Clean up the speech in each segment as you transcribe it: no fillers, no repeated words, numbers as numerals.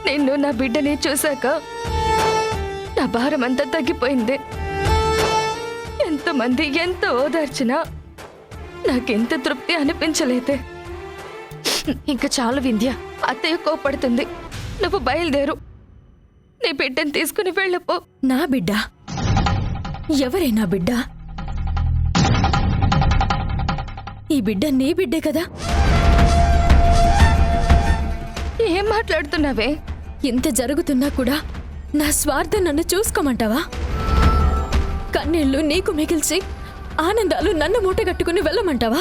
నిన్ను నా బిడ్డని చూశాక నా భారం అంతా తగ్గిపోయింది. ఎంతమంది ఎంత ఓదార్చినా నాకెంత తృప్తి అనిపించలేదే. ఇంకా చాలు వింధ్య. అత్తయ్య కోపడుతుంది. నువ్వు బయలుదేరు. నీ బిడ్డని తీసుకుని వెళ్ళపో. నా బిడ్డ? ఎవరే నా బిడ్డ? ఈ బిడ్డ నీ బిడ్డే కదా? ఏం మాట్లాడుతున్నావే? ఇంత జరుగుతున్నా కూడా నా స్వార్థం నన్ను చూసుకోమంటావా? కన్నీళ్లు నీకు మిగిల్చి ఆనందాలు నన్ను మూటగట్టుకుని వెళ్ళమంటావా?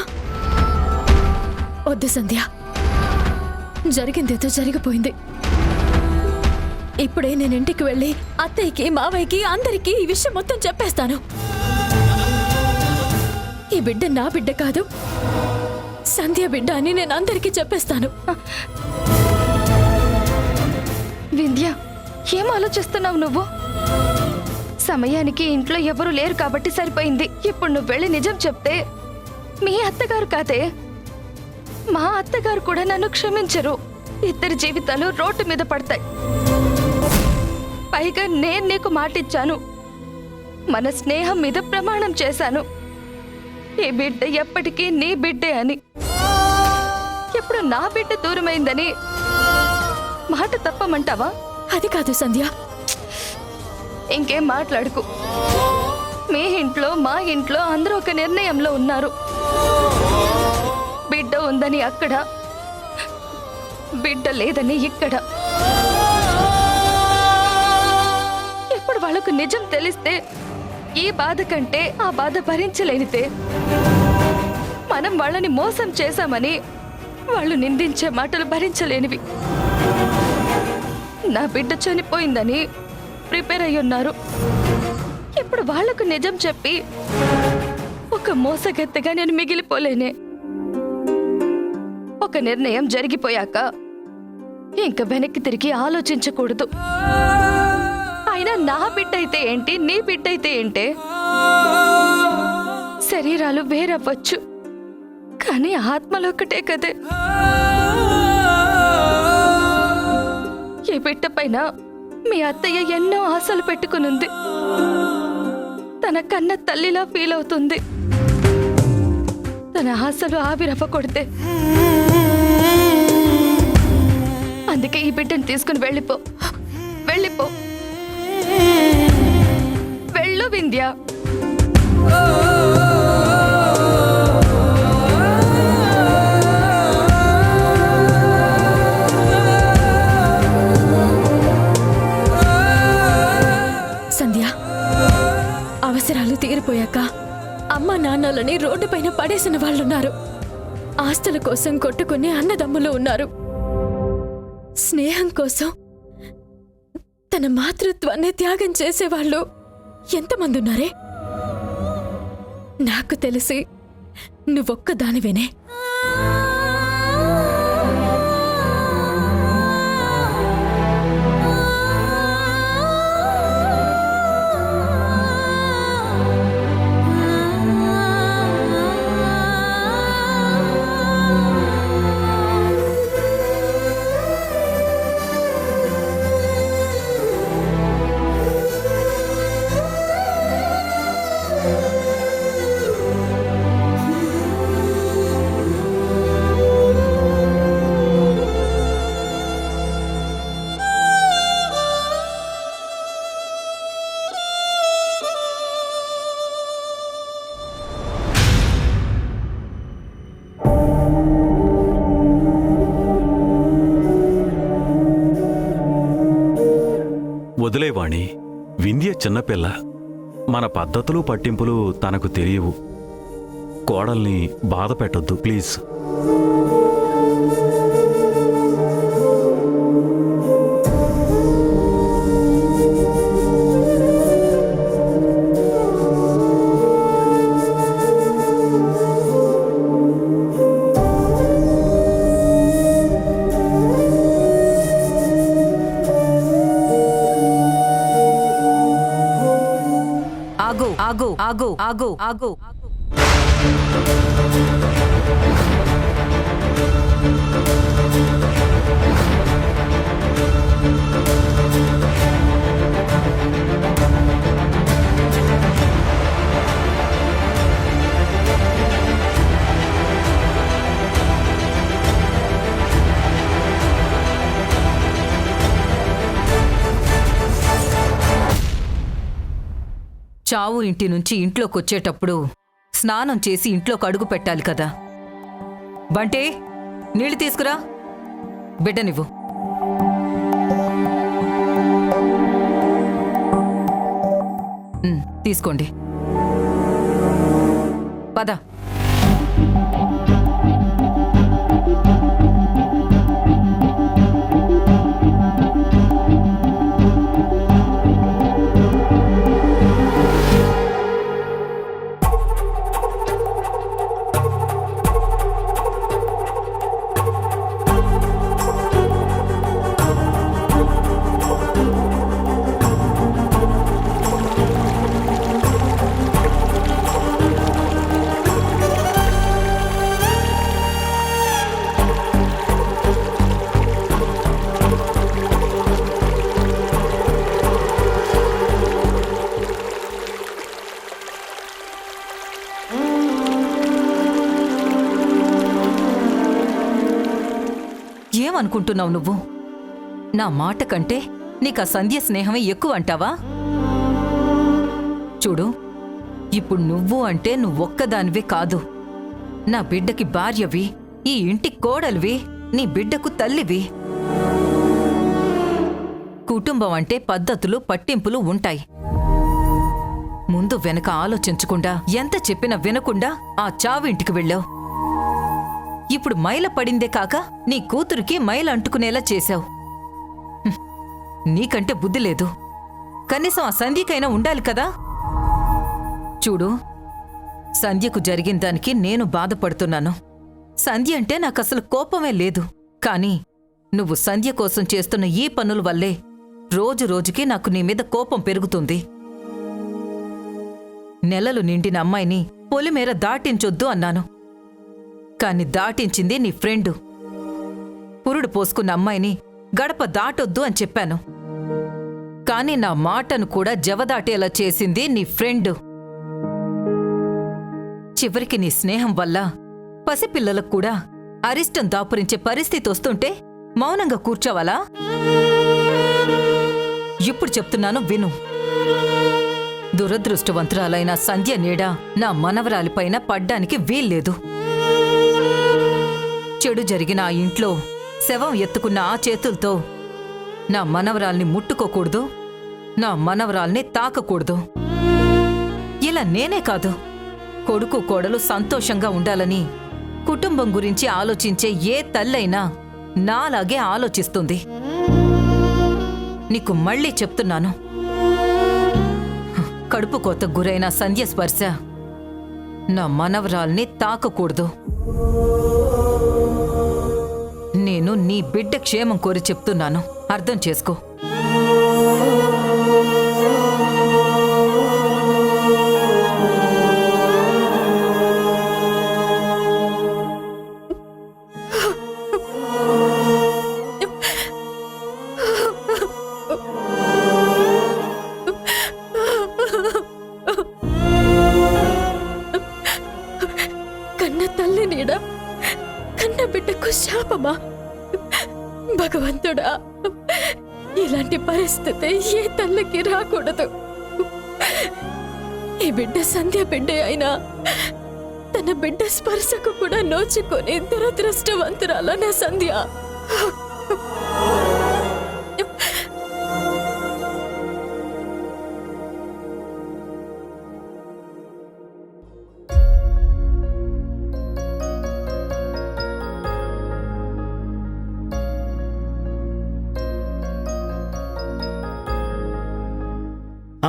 వద్దు సంధ్య, జరిగిందేదో జరిగిపోయింది. ఇప్పుడే నేను ఇంటికి వెళ్ళి అత్తయ్యకి మావయ్యకి అందరికీ ఈ విషయం మొత్తం చెప్పేస్తాను. ఈ బిడ్డ నా బిడ్డ కాదు, సంధ్య బిడ్డ అని నేను అందరికీ చెప్పేస్తాను. వింధ్య, ఏం ఆలోచిస్తున్నావు నువ్వు? సమయానికి ఇంట్లో ఎవరు లేరు కాబట్టి సరిపోయింది. ఇప్పుడు నువ్వు వెళ్ళి నిజం చెప్తే మీ అత్తగారు కాదే, మా అత్తగారు కూడా నన్ను క్షమించరు. ఇద్దరి జీవితాలు రోడ్డు మీద పడతాయి. పైగా నేను నీకు మాటిచ్చాను, మన స్నేహం మీద ప్రమాణం చేశాను, ఈ బిడ్డ ఎప్పటికీ నీ బిడ్డే అని. ఇప్పుడు నా బిడ్డ దూరమైందని మాట తప్పమంటావా? అది కాదు సంధ్య. ఇంకేం మాట్లాడుకు. మీ ఇంట్లో మా ఇంట్లో అందరూ ఒక నిర్ణయంలో ఉన్నారు. బిడ్డ ఉందని అక్కడ, బిడ్డ లేదని ఇక్కడ. ఇప్పుడు వాళ్ళకు నిజం తెలిస్తే ఈ బాధ కంటే ఆ బాధ భరించలేనితే. మనం వాళ్ళని మోసం చేశామని వాళ్ళు నిందించే మాటలు భరించలేనివి. నా బిడ్డ చనిపోయిందని ప్రిపేర్ అయి ఉన్నారు. ఇప్పుడు వాళ్లకు నిజం చెప్పి ఒక మోసగత్తెగా నేను మిగిలిపోలేనే. ఒక నిర్ణయం జరిగిపోయాక ఇంక వెనక్కి తిరిగి ఆలోచించకూడదు. అయినా నా బిడ్డ అయితే ఏంటి, నీ బిడ్డ అయితే ఏంటే? శరీరాలు వేరవ్వచ్చు, కానీ ఆత్మలు ఒక్కటే కదే. ఈ బిడ్డ పైన మీ అత్తయ్య ఎన్నో ఆశలు పెట్టుకునుంది. తన కన్న తల్లిలా ఫీల్ అవుతుంది. తన ఆశలు ఆవిరవ్వకూడదే. అందుకే ఈ బిడ్డను తీసుకుని వెళ్ళిపో. వెళ్ళిపో. వెళ్ళు వింధ్య. సంధ్య, అవసరాలు తీరిపోయాక అమ్మ నాన్నలని రోడ్డు పైన పడేసిన వాళ్ళున్నారు. ఆస్తుల కోసం కొట్టుకునే అన్నదమ్ములు ఉన్నారు. స్నేహం కోసం తన మాతృత్వాన్ని త్యాగం చేసేవాళ్ళు ఎంతమంది ఉన్నారే? నాకు తెలిసి నువ్వొక్కదానివేనే. వదిలేవాణి. వింధ్య చిన్నపిల్ల. మన పద్ధతులు పట్టింపులు తనకు తెలియవు. కోడల్ని బాధ పెట్టొద్దు ప్లీజ్. ఆగు. చావు ఇంటి నుంచి ఇంట్లోకొచ్చేటప్పుడు స్నానం చేసి ఇంట్లోకి అడుగు పెట్టాలి కదా. బంటే, నీళ్లు తీసుకురా. బిడ్డనివ్వు. తీసుకోండి. పద. ఏమనుకుంటున్నావు నువ్వు? నా మాట కంటే నీకా సంధ్య స్నేహమే ఎక్కువ అంటావా? చూడు, ఇప్పుడు నువ్వు అంటే నువ్వొక్కదానివే కాదు, నా బిడ్డకి భార్యవి, ఈ ఇంటి కోడలివి, నీ బిడ్డకు తల్లివి. కుటుంబం అంటే పద్ధతులు, పట్టింపులు ఉంటాయి. ముందు వెనక ఆలోచించకుండా, ఎంత చెప్పినా వినకుండా ఆ చావింటికి వెళ్ళావు. ఇప్పుడు మైల పడిందే కాక నీ కూతురికి మైల అంటుకునేలా చేశావు. నీకంటే బుద్ధి లేదు. కనీసం ఆ సంధ్యకైనా ఉండాలి కదా. చూడు, సంధ్యకు జరిగిన దానికి నేను బాధపడుతున్నాను. సంధ్య అంటే నాకసలు కోపమే లేదు. కానీ నువ్వు సంధ్య కోసం చేస్తున్న ఈ పనుల వల్లే రోజు రోజుకి నాకు నీ మీద కోపం పెరుగుతుంది. నెలలు నిండిన అమ్మాయిని పొలిమేర దాటించొద్దు అన్నాను, కాని దాటించింది నీ ఫ్రెండు. పురుడు పోసుకున్న అమ్మాయిని గడప దాటొద్దు అని చెప్పాను, కాని నా మాటను కూడా జవదాటేలా చేసింది నీ ఫ్రెండు. చివరికి నీ స్నేహం వల్ల పసిపిల్లలకు కూడా అరిష్టం దాపురించే పరిస్థితి వస్తుంటే మౌనంగా కూర్చోవాలా? ఇప్పుడు చెప్తున్నాను విను. దురదృష్టవంతురాలైన సంధ్య నీడ నా మనవరాలిపైన పడ్డానికి వీల్లేదు. చెడు జరిగిన ఆ ఇంట్లో శవం ఎత్తుకున్న ఆ చేతులతో నా మనవరాల్ని ముట్టుకోకూడదు, నా మనవరాల్ని తాకకూడదు. ఇలా నేనే కాదు, కొడుకు కోడలు సంతోషంగా ఉండాలని కుటుంబం గురించి ఆలోచించే ఏ తల్లైనా నాలాగే ఆలోచిస్తుంది. నీకు మళ్ళీ చెప్తున్నాను, కడుపు కోతకు గురైన సంధ్య స్పర్శ నా మనవరాల్ని తాకకూడదు. నేను నీ బిడ్డ క్షేమం కోరి చెప్తున్నాను, అర్థం చేసుకో. కన్న తల్లి నీడ కన్న బిడ్డకు శాపమా? భగవంతుడా, ఇలాంటి పరిస్థితి ఏ తల్లికి రాకూడదు. ఈ బిడ్డ సంధ్య బిడ్డే అయినా తన బిడ్డ స్పర్శకు కూడా నోచుకొని దురదృష్టవంతురాల నా సంధ్య.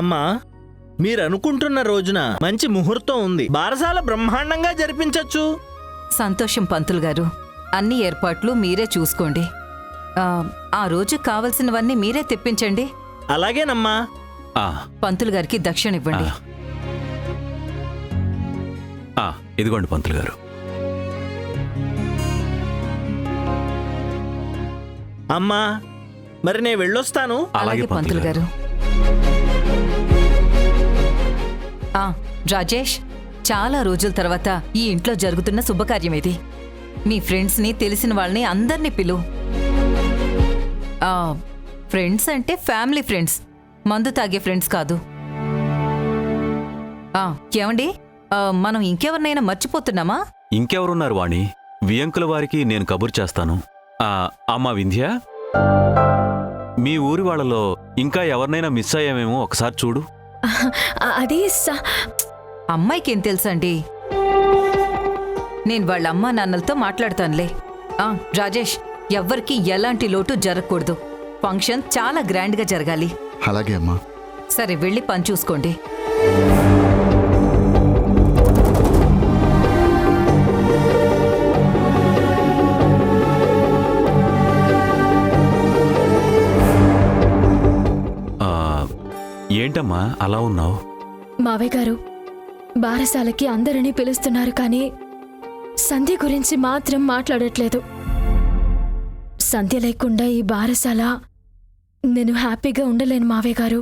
అమ్మా, మీరనుకుంటున్న రోజున మంచి ముహూర్తం ఉంది. బారసాల బ్రహ్మాండంగా జరిపించొచ్చు. సంతోషం పంతులు గారు, అన్ని ఏర్పాట్లు మీరే చూసుకోండి. ఆ రోజు కావలసినవన్నీ మీరే తెప్పించండి. అలాగేనమ్మా. పంతులు గారికి దక్షిణ ఇవ్వండి. ఇదిగోండి పంతులు గారు. అమ్మా, మరి నేను వెళ్ళొస్తాను. అలాగే పంతులు గారు. రాజేష్, చాలా రోజుల తర్వాత ఈ ఇంట్లో జరుగుతున్న శుభకార్యం ఇది. మీ ఫ్రెండ్స్ని, తెలిసిన వాళ్ళని అందర్నీ పిలు. ఫ్రెండ్స్ అంటే ఫ్యామిలీ ఫ్రెండ్స్, మందు తాగే ఫ్రెండ్స్ కాదు. ఆ, ఏమండి మనం ఇంకెవరినైనా మర్చిపోతున్నామా? ఇంకెవరున్నారు వాణి? వియంకుల వారికి నేను కబురు చేస్తాను. అమ్మా వింధ్య, మీ ఊరి వాళ్ళలో ఇంకా ఎవరినైనా మిస్ అయ్యామేమో ఒకసారి చూడు. అది అమ్మాయికేం తెలుసండి? నేను వాళ్ళ అమ్మా నాన్నలతో మాట్లాడతానులే. రాజేష్, ఎవ్వరికి ఎలాంటి లోటు జరగకూడదు. ఫంక్షన్ చాలా గ్రాండ్గా జరగాలి. అలాగే అమ్మా. సరే, వెళ్ళి పని చూసుకోండి. ఏంటమ్మా అలా ఉన్నావు? మావయ్య గారు, బారసాలకి అందరినీ పిలుస్తున్నారు కానీ సంధ్య గురించి మాత్రం మాట్లాడట్లేదు. సంధ్య లేకుండా ఈ బారసాల నేను హ్యాపీగా ఉండలేను మావయ్య గారు.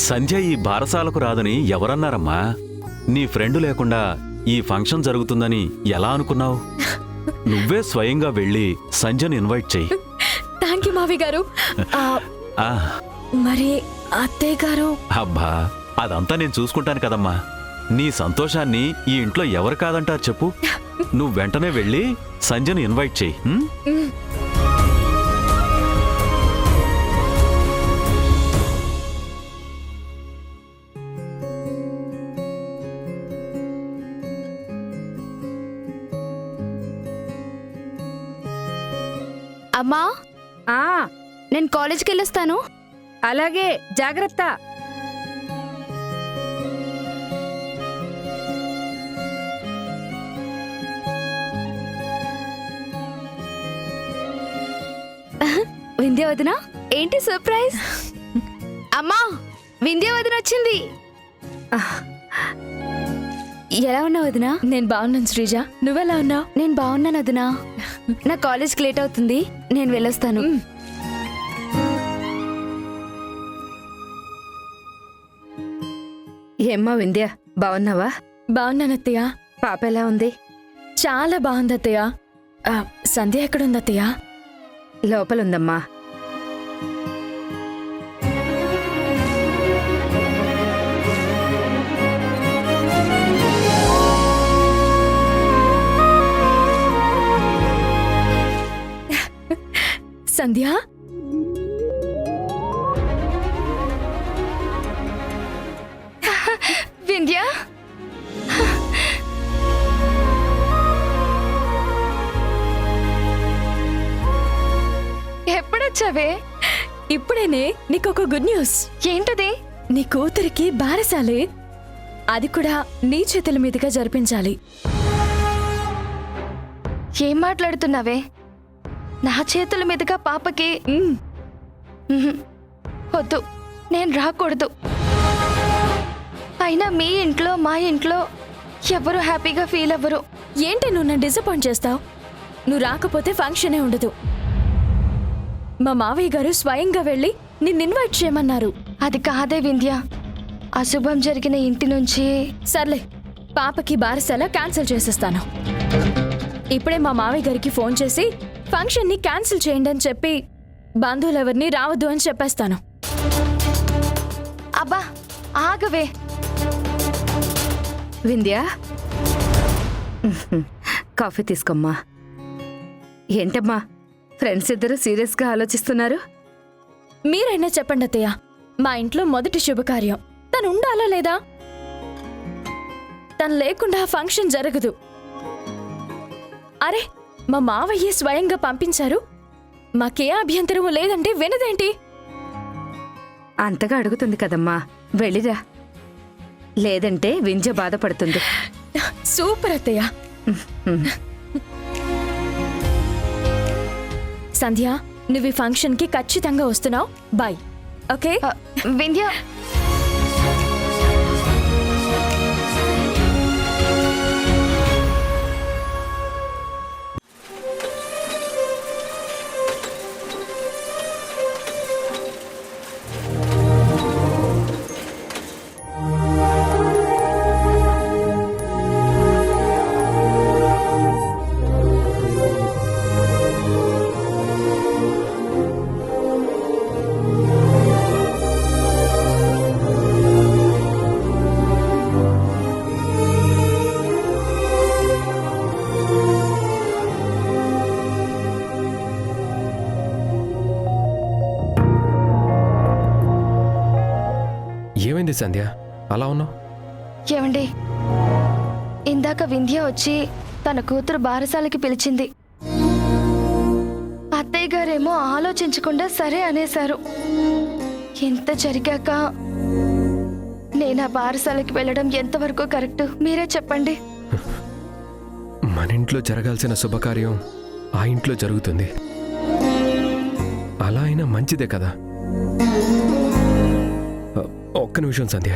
సంధ్య ఈ బారసాలకు రాదని ఎవరన్నారమ్మా? నీ ఫ్రెండ్ లేకుండా ఈ ఫంక్షన్ జరుగుతుందని ఎలా అనుకున్నావు? నువ్వే స్వయంగా వెళ్ళి సంధ్యను ఇన్వైట్ చెయ్యి. థ్యాంక్ యూ మావయ్య గారు. మరి అత్తయ్య గారు? అబ్బా, అదంతా నేను చూసుకుంటాను కదమ్మా. నీ సంతోషాన్ని ఈ ఇంట్లో ఎవరు కాదంటారు చెప్పు? నువ్వు వెంటనే వెళ్ళి సంజయ్ని ఇన్వైట్ చెయ్యి. అమ్మా, నేను కాలేజ్కి వెళ్ళొస్తాను. అలాగే, జాగ్రత్త. వింధ్య వదిన, ఏంటి సర్ప్రైజ్? అమ్మా, వింధ్య వదిన వచ్చింది. ఎలా ఉన్నావు వదిన? నేను బాగున్నాను శ్రీజ, నువ్వెలా ఉన్నావు? నేను బాగున్నాను వదిన. నా కాలేజ్కి లేట్ అవుతుంది, నేను వెళ్ళొస్తాను. ఏమ్మా వింధ్య, బాగున్నావా? బాగున్నాను అత్తయ్య. పాప ఎలా ఉంది? చాలా బాగుంది అత్తయ్య. సంధ్య ఎక్కడుంది అత్తయ్య? లోపలుందమ్మా. సంధ్య, వింధ్య, ఎప్పుడొచ్చావే? ఇప్పుడేనే నీకొక గుడ్ న్యూస్. ఏంటది? నీ కూతురికి బారసాలే, అది కూడా నీ చేతుల మీదుగా జరిపించాలి. ఏం మాట్లాడుతున్నావే? నా చేతుల మీదుగా పాపకి? వద్దు, నేను రాకూడదు. అయినా మీ ఇంట్లో మా ఇంట్లో ఎవరు హ్యాపీగా ఫీల్ అవ్వరు. ఏంటి నువ్వు నన్ను డిసప్పాయింట్ చేస్తావు? నువ్వు రాకపోతే ఫంక్షనే ఉండదు. మా మావయ్య గారు స్వయంగా వెళ్ళి నిన్ను ఇన్వైట్ చేయమన్నారు. అది కాదే వింధ్య, అశుభం జరిగిన ఇంటి నుంచి. సర్లే, పాపకి బారసాల క్యాన్సిల్ చేసేస్తాను. ఇప్పుడే మా మావయ్య గారికి ఫోన్ చేసి ఫంక్షన్ని క్యాన్సిల్ చేయండి అని చెప్పి బంధువులెవరిని రావద్దు అని చెప్పేస్తాను. అబ్బా ఆగవే. వింధ్య, కాఫీ తీసుకోమ్మా. ఏంటమ్మా, ఫ్రెండ్స్ ఇద్దరు సీరియస్గా ఆలోచిస్తున్నారు? మీరైనా చెప్పండి అత్తయ్య, మా ఇంట్లో మొదటి శుభకార్యం. తను ఉండాలా లేదా? తను లేకుండా ఫంక్షన్ జరగదు. అరే, మా మావయ్య స్వయంగా పంపించారు, మాకే అభ్యంతరము లేదంటే వినదేంటి? అంతగా అడుగుతుంది కదమ్మా, వెళ్ళిరా. లేదంటే వింజ బాధపడుతుంది. సూపర్ అత్తయ్య. సంధ్య, నువ్వు ఈ ఫంక్షన్కి ఖచ్చితంగా వస్తున్నావు. బాయ్. ఓకే వింధ్య, ఏమైంది సంధ్య అలా ఉన్నావు? ఏమండి, ఇందాక వింధ్య వచ్చి తన కూతురు బారసాలకి పిలిచింది. అత్తయ్య గారేమో ఆలోచించకుండా సరే అనేశారు. ఇంత జరిగాక నేను ఆ బారసాలకి వెళ్ళడం ఎంతవరకు కరెక్ట్ మీరే చెప్పండి. మన ఇంట్లో జరగాల్సిన శుభకార్యం ఆ ఇంట్లో జరుగుతుంది. అలా అయినా మంచిదే కదా. ఒక్క నిమిషం సంధ్య.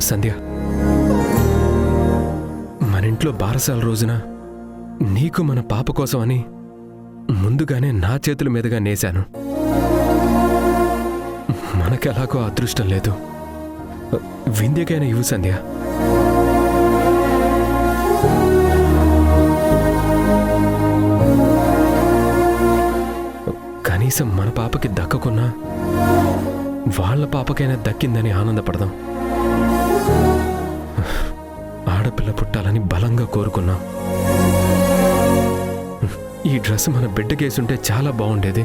సంధ్య, మన ఇంట్లో బారసాల రోజున నీకు మన పాప కోసం అని ముందుగానే నా చేతుల మీదుగా నేశాను. మనకెలాగో అదృష్టం లేదు. వింధ్యకైనా ఇవ్వు సంధ్య. కనీసం మన పాపకి దక్కకున్నా వాళ్ళ పాపకైనా దక్కిందని ఆనందపడదాం. ఆడపిల్ల పుట్టాలని బలంగా కోరుకున్నాం. ఈ డ్రెస్ మన బిడ్డకేసుంటే చాలా బాగుండేది.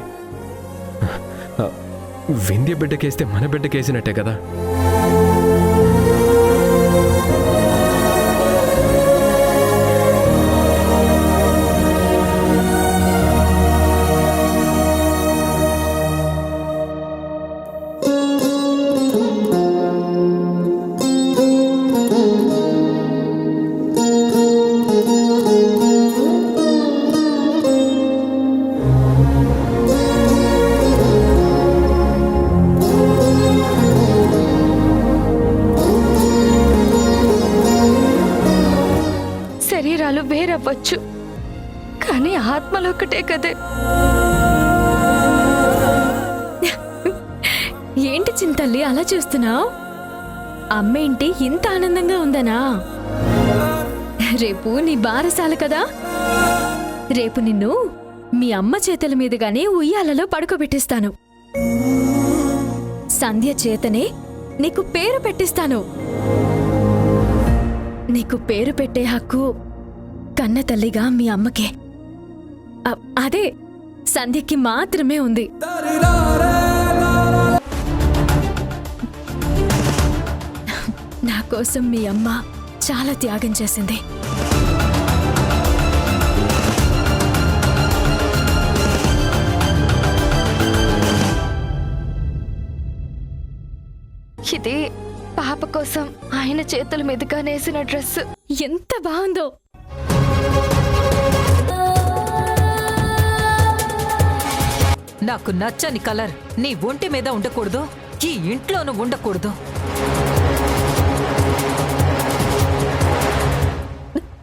వింధ్య బిడ్డకేస్తే మన బిడ్డకేసినట్టే కదా. శరీరాలు వేరవ్వచ్చు, కానీ ఆత్మలు ఒకటే కదే. ఏంటి చింతల్లి అలా చూస్తున్నావు? అమ్మేంటి ఇంత ఆనందంగా ఉందనా? రేపు నీ బారసాల కదా. రేపు నిన్ను మీ అమ్మ చేతుల మీదుగానే ఉయ్యాలలో పడుకోబెట్టిస్తాను. సంధ్య చేతనే నీకు పేరు పెట్టిస్తాను. నీకు పేరు పెట్టే హక్కు కన్న తల్లిగా మీ అమ్మకే, అదే సంధ్యకి మాత్రమే ఉంది. నా కోసం మీ అమ్మ చాలా త్యాగం చేసింది. ఇది పాప కోసం ఆయన చేతుల మీదుగా నేసిన డ్రెస్. ఎంత బాగుందో. నాకు నచ్చని కలర్ నీ ఒంటి మీద ఉండకూడదు, ఈ ఇంట్లోనూ ఉండకూడదు.